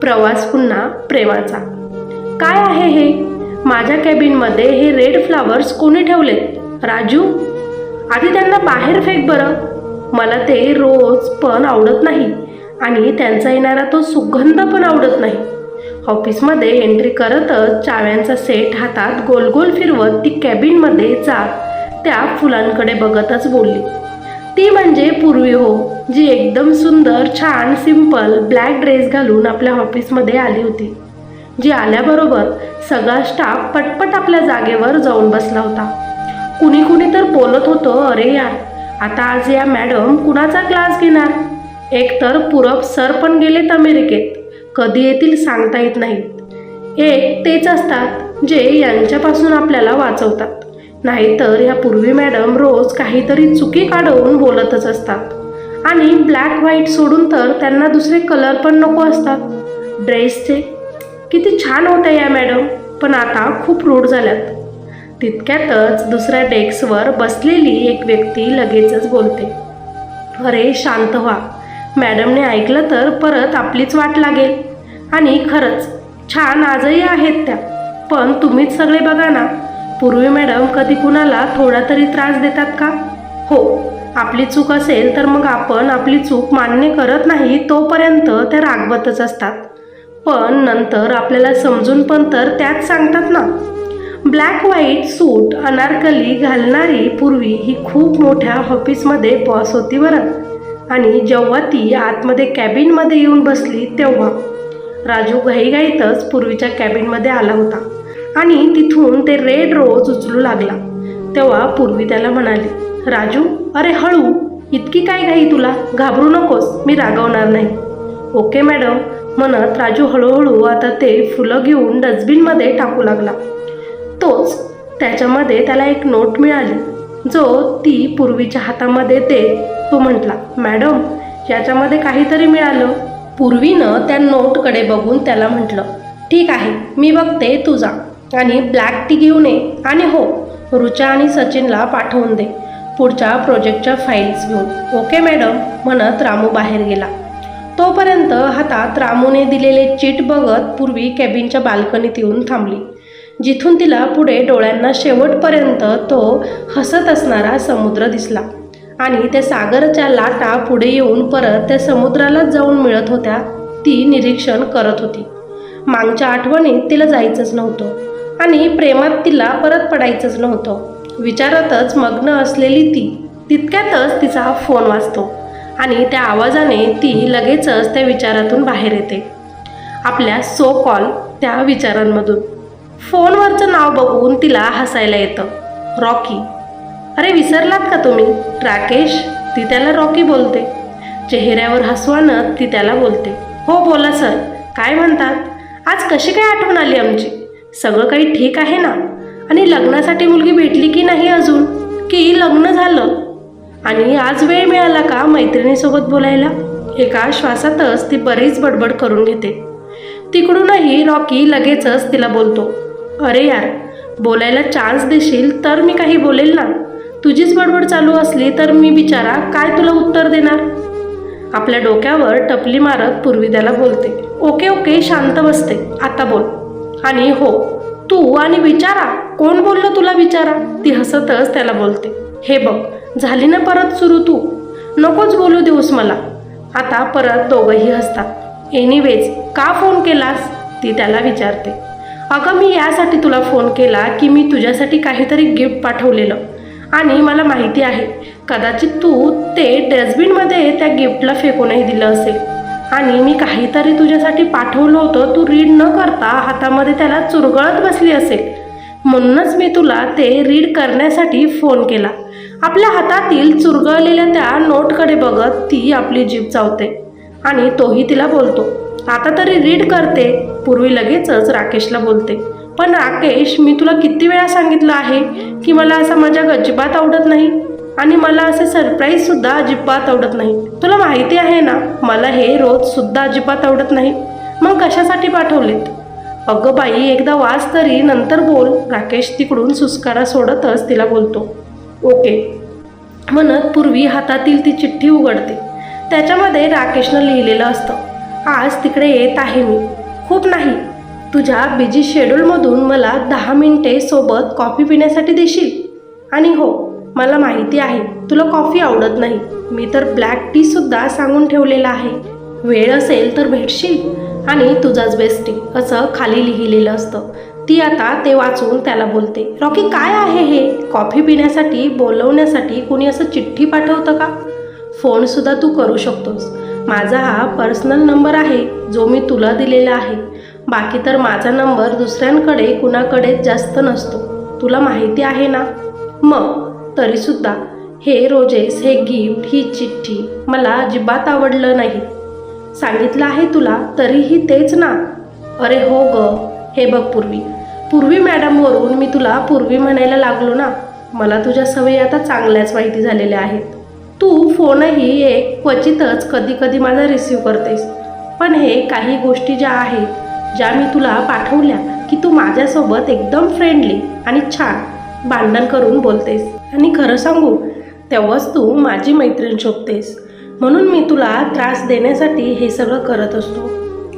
प्रवास पुन्हा प्रेमाचा. काय आहे हे? माझ्या कॅबिनमध्ये हे रेड फ्लावर्स कोणी ठेवलेत? राजू, आधी त्यांना बाहेर फेक बरं. मला ते रोज पण आवडत नाही आणि त्यांचा येणारा तो सुगंध पण आवडत नाही. ऑफिसमध्ये एंट्री करतच चाव्यांचा सेट हातात गोल गोल फिरवत ती कॅबिनमध्ये जात त्या फुलांकडे बघतच बोलली. ती म्हणजे पूर्वी हो, जी एकदम सुंदर छान सिंपल ब्लॅक ड्रेस घालून आपल्या ऑफिसमध्ये आली होती. जी आल्याबरोबर सगळा स्टाफ पटपट आपल्या जागेवर जाऊन बसला होता. कुणी कुणी तर बोलत होतं, अरे यार, आता आज या मॅडम कुणाचा क्लास घेणार? एक तर पूरब सर पण गेलेत अमेरिकेत, कधी येतील सांगता येत नाहीत. एक तेच असतात जे यांच्यापासून आपल्याला वाचवतात. नाहीतर ह्या पूर्वी मॅडम रोज काहीतरी चुकी काढवून बोलतच असतात आणि ब्लॅक व्हाईट सोडून तर त्यांना दुसरे कलर पण नको असतात. ड्रेसचे किती छान होत्या या मॅडम, पण आता खूप रूढ झाल्यात. तितक्यातच दुसऱ्या डेस्कवर बसलेली एक व्यक्ती लगेचच बोलते, अरे शांत व्हा, मॅडमने ऐकलं तर परत आपलीच वाट लागेल. आणि खरंच छान आजही आहेत त्या, पण तुम्हीच सगळे बघा ना, पूर्वी मॅडम कधी कुणाला थोडा तरी त्रास देतात का? हो, आपली चूक असेल तर मग आपण आपली चूक मान्य करत नाही तोपर्यंत त्या रागवतच असतात, पण नंतर आपल्याला समजून पण तर त्याच सांगतात ना. ब्लॅक व्हाईट सूट अनारकली घालणारी पूर्वी ही खूप मोठ्या ऑफिसमध्ये बॉस होती बरं. आणि जेव्हा ती आतमध्ये कॅबिनमध्ये येऊन बसली तेव्हा राजू घाईघाईतच पूर्वीच्या कॅबिनमध्ये आला होता आणि तिथून ते रेड रोज उचलू लागला. तेव्हा पूर्वी त्याला म्हणाली, राजू, अरे हळू, इतकी काय घाई तुला? घाबरू नकोस, मी रागवणार नाही. ओके मॅडम म्हणत राजू हळूहळू आता ते फुलं घेऊन डस्टबिनमध्ये टाकू लागला. तोच त्याच्यामध्ये त्याला एक नोट मिळाली, जो ती पूर्वीच्या हातामध्ये देत तो म्हटला, मॅडम, याच्यामध्ये काहीतरी मिळालं. पूर्वीनं त्या नोटकडे बघून त्याला म्हटलं, ठीक आहे, मी बघते, तू जा आणि ब्लॅक टी घेऊन ये. आणि हो, रुचा आणि सचिनला पाठवून दे पुढच्या प्रोजेक्टच्या फाईल्स घेऊन. ओके मॅडम म्हणत रामू बाहेर गेला. तोपर्यंत हातात रामूने दिलेले चीट बघत पूर्वी कॅबिनच्या बाल्कनीत येऊन थांबली, जिथून तिला पुढे डोळ्यांना शेवटपर्यंत तो हसत असणारा समुद्र दिसला. आणि त्या सागराच्या लाटा पुढे येऊन परत त्या समुद्रालाच जाऊन मिळत होत्या. ती निरीक्षण करत होती. मागच्या आठवणीत तिला जायचंच नव्हतं आणि प्रेमात तिला परत पडायचंच नव्हतं. विचारातच मग्न असलेली ती तितक्यातच तिचा फोन वाजतो आणि त्या आवाजाने ती लगेचच त्या विचारातून बाहेर येते, आपल्या सो कॉल त्या विचारांमधून. फोनवरचं नाव बघून तिला हसायला येतं, रॉकी. अरे विसरलात का तुम्ही? राकेश, ती त्याला रॉकी बोलते. चेहऱ्यावर हसवानं ती त्याला बोलते, हो बोला सर, काय म्हणतात? आज कशी काय आठवण आली आमची? सगळं काही ठीक आहे ना? आणि लग्नासाठी मुलगी भेटली की नाही अजून? की लग्न झालं? आणि आज वेळ मिळाला का मैत्रिणीसोबत बोलायला? एका श्वासातच ती बरीच बडबड करून घेते. तिकडूनही रॉकी लगेचच तिला बोलतो, अरे यार, बोलायला चान्स देशील तर मी काही बोलेल ना. तुझीच बडबड चालू असली तर मी बिचारा काय तुला उत्तर देणार? आपल्या डोक्यावर टपली मारत पूर्वी त्याला बोलते, ओके ओके, शांत बसते, आता बोल. आणि हो, तू आणि विचारा, कोण बोललं तुला विचारा? ती हसतच त्याला बोलते, हे बघ, झाली ना परत सुरू, तू नकोच बोलू देऊस मला. आता परत दोघंही हसतात. एनिवेज, का फोन केलास? ती त्याला विचारते. अगं, मी यासाठी तुला फोन केला की मी तुझ्यासाठी काहीतरी गिफ्ट पाठवलेलं आणि मला माहिती आहे कदाचित तू ते डस्टबिनमध्ये त्या गिफ्टला फेकूनही दिलं असेल आणि मी काहीतरी तुझ्यासाठी पाठवलं होतं, तू रीड न करता हातामध्ये त्याला चुरगळत बसली असेल. म्हणूनच मी तुला ते रीड करण्यासाठी फोन केला. आपल्या हातातील चुरगळलेल्या त्या नोटकडे बघत ती आपली जीभ चावते आणि तोही तिला बोलतो, आता तरी रीड करते. पूर्वी लगेचच राकेशला बोलते, पण राकेश, मी तुला किती वेळा सांगितलं आहे की मला असा मजाक अजिबात आवडत नाही आणि मला असे सरप्राईजसुद्धा अजिबात आवडत नाही. तुला माहिती आहे ना, मला हे रोजसुद्धा अजिबात आवडत नाही. मग कशासाठी पाठवलेत? अगं बाई, एकदा वाच तरी, नंतर बोल. राकेश तिकडून सुस्कारा सोडतच तिला बोलतो, ओके म्हणत पूर्वी हातातील ती चिठ्ठी उघडते. त्याच्यामध्ये राकेशनं लिहिलेलं असतं, आज तिकडे येत आहे मी. खूप नाही, तुझ्या बिझी शेड्यूलमधून मला 10 मिनिटे सोबत कॉफी पिण्यासाठी देशील? आणि हो, मला माहिती आहे तुला कॉफी आवडत नाही. मी तर ब्लॅक टीसुद्धा सांगून ठेवलेला आहे. वेळ असेल तर भेटशील आणि तुझाच बेस्टी असं खाली लिहिलेलं असतं. ती आता ते वाचून त्याला बोलते, रॉकी काय आहे हे? कॉफी पिण्यासाठी बोलवण्यासाठी कुणी असं चिठ्ठी पाठवतं का? फोनसुद्धा तू करू शकतोस. माझा हा पर्सनल नंबर आहे जो मी तुला दिलेला आहे. बाकी तर माझा नंबर दुसऱ्यांकडे कुणाकडेच जास्त नसतो, तुला माहिती आहे ना. मग तरीसुद्धा हे रोजेस, हे गिफ्ट, ही चिठ्ठी मला अजिबात आवडलं नाही. सांगितलं आहे तुला तरीही तेच ना. अरे हो ग, हे बघ पूर्वी मॅडमवरून मी तुला पूर्वी म्हणायला लागलो ना. मला तुझ्या सवयी आता चांगल्याच माहिती झालेल्या आहेत. तू फोनही एक क्वचितच कधी कधी माझा रिसीव करतेस. पण हे काही गोष्टी ज्या आहेत, ज्या मी तुला पाठवल्या की तू माझ्यासोबत एकदम फ्रेंडली आणि छान भांडण करून बोलतेस. आणि खरं सांगू, तेव्हाच तू माझी मैत्रीण शोभतेस. म्हणून मी तुला त्रास देण्यासाठी हे सगळं करत असतो.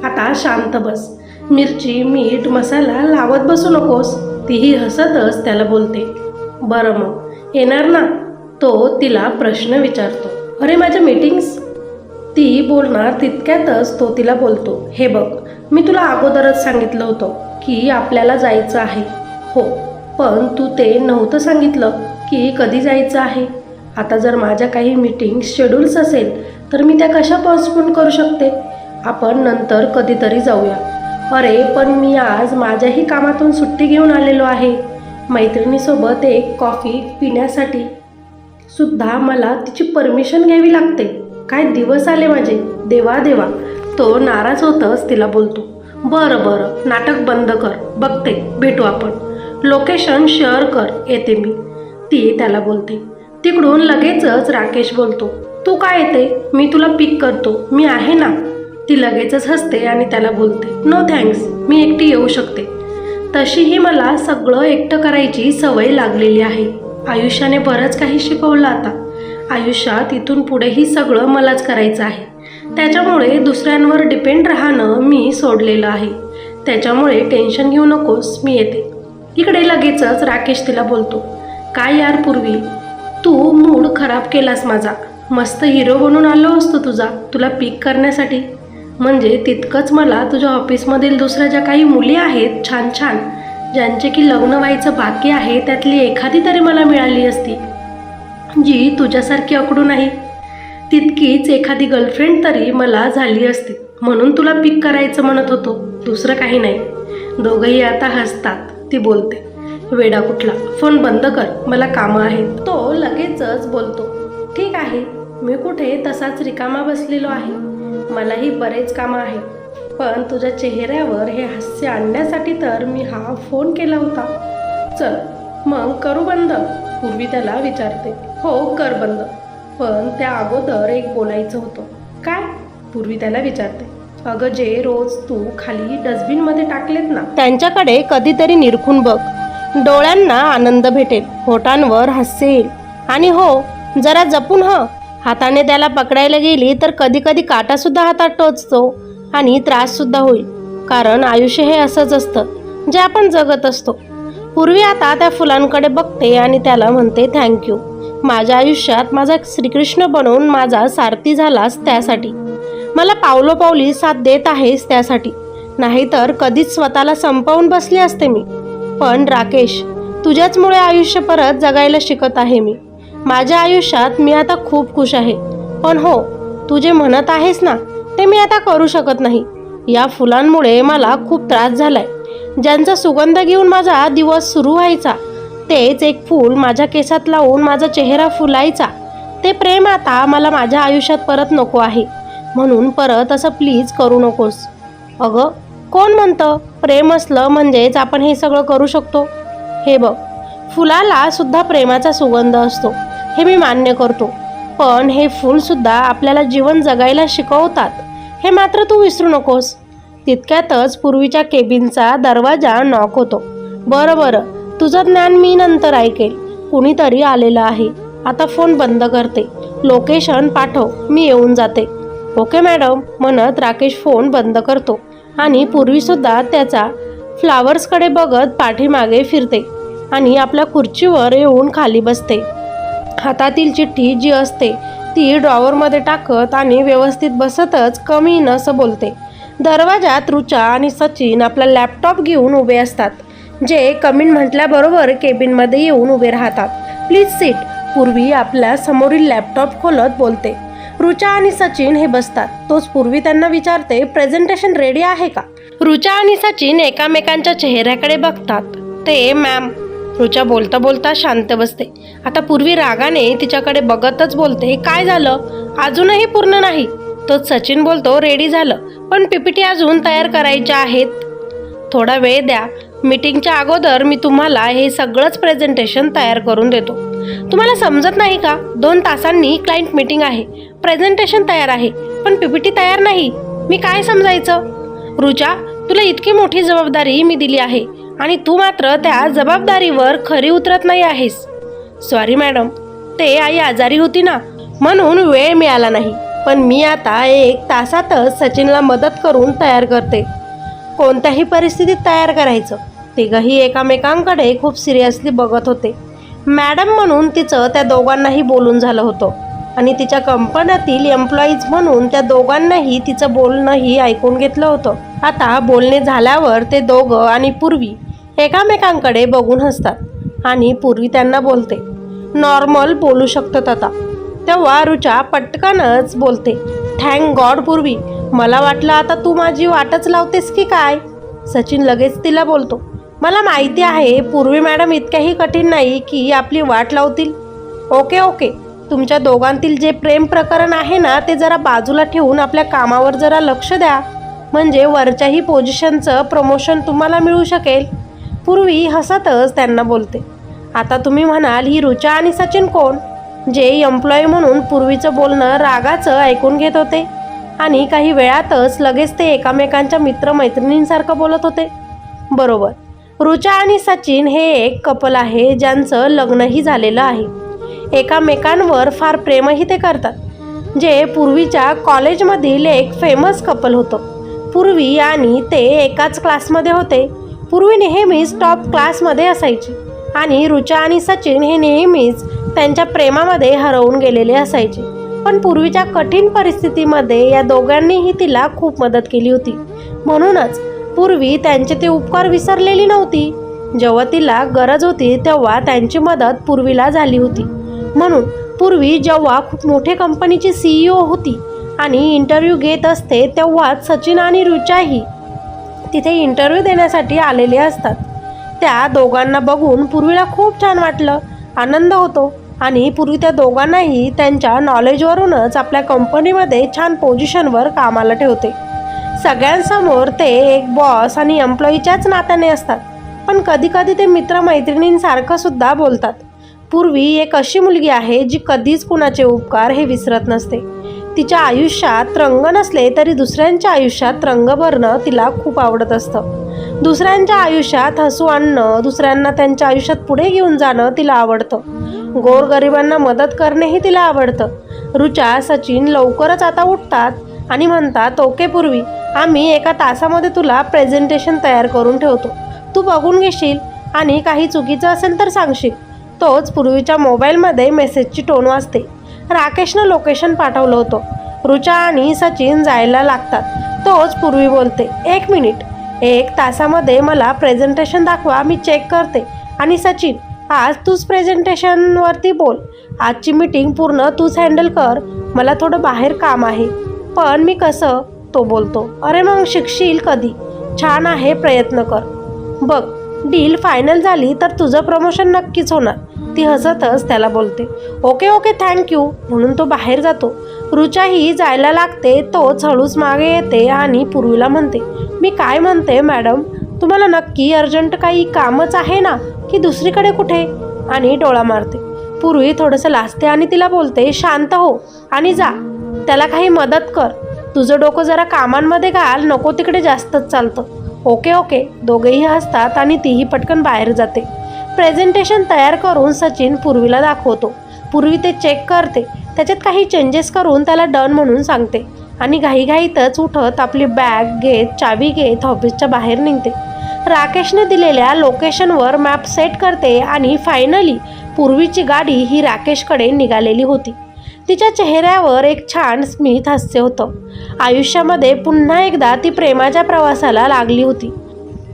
आता शांत बस. मिरची, मीठ, मसाला लावत बसू नकोस. तीही हसतच त्याला बोलते. बरं मग येणार ना? तो तिला प्रश्न विचारतो. अरे माझ्या मीटिंग्स? ती बोलणार तितक्यातच तो तिला बोलतो, हे बघ, मी तुला अगोदरच सांगितलं होतं की आपल्याला जायचं आहे. हो, पण तू ते नव्हतं सांगितलं की कधी जायचं आहे. आता जर माझ्या काही मीटिंग्स शेड्यूल्स असेल तर मी त्या कशा पोस्टपोन करू शकते? आपण नंतर कधीतरी जाऊया. अरे पण मी आज माझ्याही कामातून सुट्टी घेऊन आलेलो आहे. मैत्रिणीसोबत एक कॉफी पिण्यासाठी सुद्धा मला तिची परमिशन घ्यावी लागते. काय दिवस आले माझे, देवा देवा. तो नाराज होतच तिला बोलतो, बरं नाटक बंद कर, बघते, भेटू आपण. लोकेशन शेअर कर, येते मी. ती त्याला बोलते. तिकडून लगेचच राकेश बोलतो, तू काय येते? मी तुला पिक करतो, मी आहे ना. ती लगेचच हसते आणि त्याला बोलते, नो थँक्स, मी एकटी येऊ शकते. तशीही मला सगळं एकटं करायची सवय लागलेली आहे. आयुष्याने बरंच काही शिकवलं आता. आयुष्यात इथून पुढेही सगळं मलाच करायचं आहे. त्याच्यामुळे दुसऱ्यांवर डिपेंड राहणं मी सोडलेलं आहे. त्याच्यामुळे टेन्शन घेऊ नकोस, मी येते. इकडे लगेचच राकेश तिला बोलतो, काय यार पूर्वी, तू मूड खराब केलास माझा. मस्त हिरो बनून आलो असतो तुला पिक करण्यासाठी. म्हणजे तितकंच मला तुझ्या ऑफिसमधील दुसऱ्या ज्या काही मुली आहेत छान छान, ज्यांचे की लग्न व्हायचं बाकी आहे, त्यातली एखादी तरी मला मिळाली असती जी तुझ्यासारखी अकडू नाही. तितकीच एखादी गर्लफ्रेंड तरी मला झाली असती, म्हणून तुला पिक करायचं म्हणत होतो, दुसरं काही नाही. दोघंही आता हसतात. ती बोलते, वेडा कुठला, फोन बंद कर, मला कामं आहेत. तो लगेचच बोलतो, ठीक आहे, मी कुठे तसाच रिकामा बसलेलो आहे, मलाही बरेच कामं आहेत. पण तुझ्या चेहऱ्यावर हे हास्य आणण्यासाठी तर मी हा फोन केला होता. चल मग करू बंद? पूर्वी त्याला विचारते. हो कर बंद, पण त्या अगोदर एक बोलायचं होतं. काय? पूर्वी त्याला विचारते. अगं जे रोज तू खाली डस्टबिनमध्ये टाकलेत ना, त्यांच्याकडे कधीतरी निरखून बघ. डोळ्यांना आनंद भेटेल, होठांवर हास्य येईल. आणि हो, जरा जपून हाताने त्याला पकडायला गेली तर कधी कधी काटासुद्धा हातात टोचतो आणि त्राससुद्धा होईल. कारण आयुष्य हे असंच असतं जे आपण जगत असतो. पूर्वी आता त्या फुलांकडे बघते आणि त्याला म्हणते, थँक्यू. माझ्या आयुष्यात माझा श्रीकृष्ण बनवून माझा सारथी झालास त्यासाठी. मला पावलोपावली साथ देत आहेस त्यासाठी. नाहीतर कधीच स्वतःला संपवून बसले असते मी. पण राकेश, तुझ्याचमुळे आयुष्य परत जगायला शिकत आहे मी. माझ्या आयुष्यात मी आता खूप खुश आहे. पण हो, तू जे म्हणत आहेस ना ते मी आता करू शकत नाही. या फुलांमुळे मला खूप त्रास झालाय. ज्यांचा सुगंध घेऊन माझा दिवस सुरू व्हायचा, तेच एक फूल माझ्या केसात लावून माझा चेहरा फुलायचा. ते प्रेम आता मला माझ्या आयुष्यात परत नको आहे. म्हणून परत असं प्लीज करू नकोस. अगं कोण म्हणतं प्रेम असलं म्हणजेच आपण हे सगळं करू शकतो? हे बघ, फुलाला सुद्धा प्रेमाचा सुगंध असतो, हे मी मान्य करतो. पण हे फूलसुद्धा आपल्याला जीवन जगायला शिकवतात, हे मात्र तू विसरू नकोस. तितक्यातच पूर्वीच्या केबिनचा दरवाजा नॉक होतो. बरं, तुझं ज्ञान मी नंतर ऐकेल. कुणीतरी आलेलं आहे. आता फोन बंद करते. लोकेशन पाठव, मी येऊन जाते. ओके मॅडम म्हणत राकेश फोन बंद करतो आणि पूर्वीसुद्धा त्याचा फ्लावर्सकडे बघत पाठीमागे फिरते आणि आपल्या खुर्चीवर येऊन खाली बसते. हातातील चिठ्ठी जी असते ती ड्रॉवरमध्ये टाकत आणि व्यवस्थित बसतच कमी नसं बोलते. दरवाजात रुचा आणि सचिन आपला लॅपटॉप घेऊन उभे असतात, जे कमीन म्हटल्याबरोबर केबिनमध्ये येऊन उभे राहतात. Please seat. पूर्वी आपल्या समोरील लॅपटॉप खोलत बोलते. रुचा आणि सचिन हे बसतात. तोच पूर्वी त्यांना विचारते, प्रेझेंटेशन रेडी आहे का? रुचा आणि सचिन एकामेकांच्या चेहऱ्याकडे बघतात. ते मॅम. रुचा बोलता बोलता शांत बसते. आता पूर्वी रागाने तिच्याकडे बघतच बोलते, काय झालं? अजूनही पूर्ण नाही. तोच सचिन बोलतो, रेडी झालं, पण पीपीटी अजून तयार करायच्या आहेत. थोडा वेळ द्या. मीटिंगच्या अगोदर मी तुम्हाला हे सगळंच प्रेझेंटेशन तयार करून देतो. तुम्हाला समजत नाही का? 2 तासांनी क्लायंट मीटिंग आहे. प्रेझेंटेशन तयार आहे, पण पीपीटी तयार नाही. मी काय समजायचं? रुचा, तुला इतकी मोठी जबाबदारी मी दिली आहे आणि तू मात्र त्या जबाबदारीवर खरी उतरत नाही आहेस. सॉरी मॅडम, ते आई आजारी होती ना, म्हणून वेळ मिळाला नाही. पण मी आता 1 तासातच सचिनला मदत करून तयार करते. कोणत्याही परिस्थितीत तयार करायचं. तिघंही एकामेकांकडे खूप सिरियसली बघत होते. मॅडम म्हणून तिचं त्या दोघांनाही बोलून झालं होतं आणि तिच्या कंपन्यातील एम्प्लॉईज म्हणून त्या दोघांनाही तिचं बोलणंही ऐकून घेतलं होतं. आता बोलणे झाल्यावर ते दोघं आणि पूर्वी एकामेकांकडे बघून हसतात आणि पूर्वी त्यांना बोलते, नॉर्मल बोलू शकतात आता. तेव्हा रुचा पटकनच बोलते, थँक गॉड पूर्वी. मला वाटलं आता तू माझी वाटच लावतेस की काय? सचिन लगेच तिला बोलतो, मला माहिती आहे पूर्वी मॅडम इतक्याही कठीण नाही की आपली वाट लावतील. ओके ओके, तुमच्या दोघांतील जे प्रेम प्रकरण आहे ना ते जरा बाजूला ठेवून आपल्या कामावर जरा लक्ष द्या, म्हणजे वरच्याही पोझिशनचं प्रमोशन तुम्हाला मिळू शकेल. पूर्वी हसतच त्यांना बोलते. आता तुम्ही म्हणाल ही रुचा आणि सचिन कोण? जे एम्प्लॉई म्हणून पूर्वीचं बोलणं रागाचं ऐकून घेत होते आणि काही वेळातच लगेच ते एकामेकांच्या मित्रमैत्रिणींसारखं बोलत होते. बरोबर, रुचा आणि सचिन हे एक कपल आहे ज्यांचं लग्नही झालेलं आहे. एकामेकांवर फार प्रेमही ते करतात. जे पूर्वीच्या कॉलेजमधील एक फेमस कपल होतं. पूर्वी आणि ते एकाच क्लासमध्ये होते. पूर्वी नेहमीच टॉप क्लासमध्ये असायची आणि रुचा आणि सचिन हे नेहमीच त्यांच्या प्रेमामध्ये हरवून गेलेले असायचे. पण पूर्वीच्या कठीण परिस्थितीमध्ये या दोघांनीही तिला खूप मदत केली होती. म्हणूनच पूर्वी त्यांचे ते उपकार विसरलेली नव्हती. जेव्हा तिला गरज होती तेव्हा त्यांची मदत पूर्वीला झाली होती. म्हणून पूर्वी जेव्हा खूप मोठे कंपनीची CEO होती आणि इंटरव्ह्यू घेत असते तेव्हाच सचिन आणि रुचाही तिथे इंटरव्ह्यू देण्यासाठी आलेले असतात. त्या दोघांना बघून पूर्वीला खूप छान वाटलं, आनंद होतो आणि पूर्वी त्या दोघांनाही त्यांच्या नॉलेजवरूनच आपल्या कंपनीमध्ये छान पोझिशनवर कामाला ठेवते. सगळ्यांसमोर ते एक बॉस आणि एम्प्लॉईच्याच नात्याने असतात, पण कधीकधी ते मित्रमैत्रिणींसारखं सुद्धा बोलतात. पूर्वी एक अशी मुलगी आहे जी कधीच कुणाचे उपकार हे विसरत नसते. तिच्या आयुष्यात रंग नसले तरी दुसऱ्यांच्या आयुष्यात रंग भरणं तिला खूप आवडत असतं. दुसऱ्यांच्या आयुष्यात हसू आणणं, दुसऱ्यांना त्यांच्या आयुष्यात पुढे घेऊन जाणं तिला आवडतं. गोरगरिबांना मदत करणेही तिला आवडतं. रुचा, सचिन लवकरच आता उठतात आणि म्हणतात, ओके पूर्वी, आम्ही 1 तासामध्ये तुला प्रेझेंटेशन तयार करून ठेवतो. तू बघून घेशील आणि काही चुकीचं असेल तर सांगशील. तोच पूर्वीच्या मोबाईलमध्ये मेसेजची टोन वाजते. राकेशनं लोकेशन पाठवलं होतं. रुचा आणि सचिन जायला लागतात. तोच पूर्वी बोलते, 1 मिनिट, 1 तासामध्ये मला प्रेझेंटेशन दाखवा, मी चेक करते. आणि सचिन, आज तूच प्रेझेंटेशनवरती बोल. आजची मीटिंग पूर्ण तूच हँडल कर. मला थोडं बाहेर काम आहे. पण मी कसं? तो बोलतो, अरे मग शिकशील कधी? छान आहे, प्रयत्न कर. बघ, डील फायनल झाली तर तुझं प्रमोशन नक्कीच होणार. ती हसतच त्याला बोलते, ओके ओके, थँक्यू, म्हणून तो बाहेर जातो. रुचाही जायला लागते. तोच हळूच मागे येते आणि पूर्वीला म्हणते, मी काय म्हणते मॅडम, तुम्हाला नक्की अर्जंट काही कामच आहे ना की दुसरीकडे कुठे? आणि डोळा मारते. पूर्वी थोडंसं लाजते आणि तिला बोलते, शांत हो आणि जा. त्याला काही मदत कर. तुझं डोकं जरा कामांमध्ये घाल, नको तिकडे जास्तच चालतं. ओके ओके, दोघेही हसतात आणि तीही पटकन बाहेर जाते. प्रेझेंटेशन तयार करून सचिन पूर्वीला दाखवतो. पूर्वी ते चेक करते. त्याच्यात काही चेंजेस करून त्याला डन म्हणून सांगते आणि घाईघाईतच उठत आपली बॅग घेत चावी घेत ऑफिसच्या बाहेर निघते. राकेशने दिलेल्या लोकेशनवर मॅप सेट करते आणि फायनली पूर्वीची गाडी ही राकेशकडे निघालेली होती. तिच्या चेहऱ्यावर एक छान स्मित हास्य होतं. आयुष्यामध्ये पुन्हा एकदा ती प्रेमाच्या प्रवासाला लागली होती.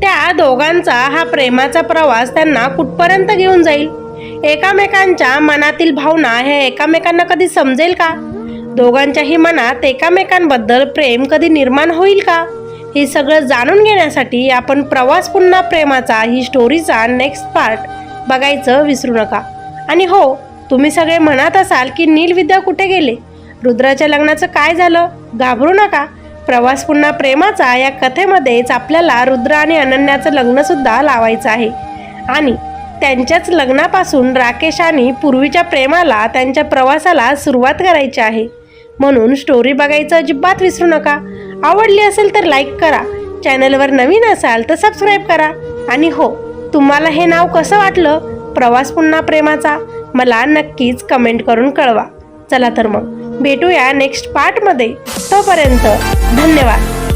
त्या दोघांचा हा प्रेमाचा प्रवास त्यांना कुठपर्यंत घेऊन जाईल? एकामेकांच्या मनातील भावना हे एकामेकांना कधी समजेल का? दोघांच्याही मनात एकामेकांबद्दल प्रेम कधी निर्माण होईल का? हे सगळं जाणून घेण्यासाठी आपण प्रवास पुन्हा प्रेमाचा ही स्टोरीचा नेक्स्ट पार्ट बघायचं विसरू नका. आणि हो, तुम्ही सगळे म्हणत असाल की नीलविद्या कुठे गेले, रुद्राच्या लग्नाचं काय झालं? घाबरू नका. प्रवास पुन्हा प्रेमाचा या कथेमध्येच आपल्याला रुद्र आणि अनन्याचं लग्नसुद्धा लावायचं आहे आणि त्यांच्याच लग्नापासून राकेश आणि पूर्वीच्या प्रेमाला, त्यांच्या प्रवासाला सुरुवात करायची आहे. म्हणून स्टोरी बघायचं अजिबात विसरू नका. आवडली असेल तर लाईक करा, चॅनलवर नवीन असाल तर सबस्क्राईब करा. आणि हो, तुम्हाला हे नाव कसं वाटलं, प्रवास पुन्हा प्रेमाचा? मला नक्कीच कमेंट करून कळवा. चला तर मग भेटूया नेक्स्ट पार्टमध्ये. तोपर्यंत धन्यवाद.